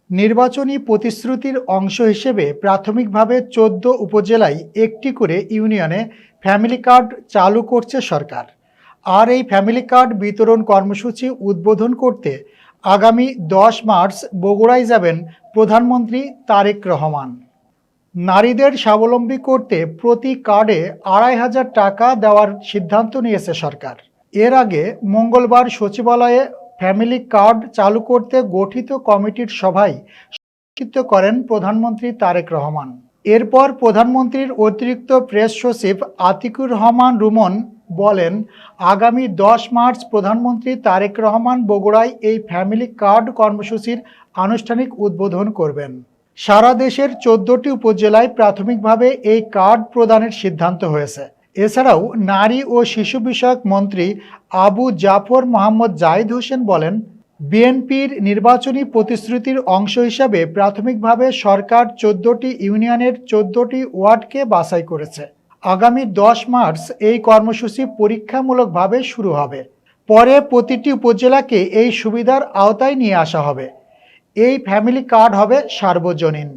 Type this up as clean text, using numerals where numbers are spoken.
নির্বাচনী প্রতিশ্রুতির অংশ হিসেবে প্রাথমিকভাবে ১৪ উপজেলায় একটি করে ইউনিয়নে ফ্যামিলি কার্ড চালু করছে সরকার। আর এই ফ্যামিলি কার্ড বিতরণ কর্মসূচি উদ্বোধন করতে আগামী ১০ মার্চ বগুড়ায় যাবেন প্রধানমন্ত্রী তারেক রহমান। নারীদের স্বাবলম্বী করতে প্রতি কার্ডে ২৫০০ টাকা দেওয়ার সিদ্ধান্ত নিয়েছে সরকার। এর আগে মঙ্গলবার সচিবালয়ে ফ্যামিলি কার্ড চালু করতে গঠিত কমিটির সভায় সভাপতিত্ব করেন প্রধানমন্ত্রী তারেক রহমান। এরপর প্রধানমন্ত্রীর অতিরিক্ত প্রেস সচিব আতিকুর রহমান রুমন বলেন, আগামী ১০ মার্চ প্রধানমন্ত্রী তারেক রহমান বগুড়ায় এই ফ্যামিলি কার্ড কর্মসূচির আনুষ্ঠানিক উদ্বোধন করবেন। সারা দেশের ১৪টি উপজেলায় প্রাথমিকভাবে এই কার্ড প্রদানের সিদ্ধান্ত হয়েছে। এছাড়াও নারী ও শিশু বিষয়ক মন্ত্রী আবু জাফর মোহাম্মদ জাহিদ হোসেন বলেন, বিএনপির নির্বাচনী প্রতিশ্রুতির অংশ হিসাবে প্রাথমিকভাবে সরকার ১৪টি ইউনিয়নের ১৪টি ওয়ার্ডকে বাছাই করেছে। আগামী ১০ মার্চ এই কর্মসূচি পরীক্ষামূলকভাবে শুরু হবে। পরে প্রতিটি উপজেলাকে এই সুবিধার আওতায় নিয়ে আসা হবে। এই ফ্যামিলি কার্ড হবে সার্বজনীন।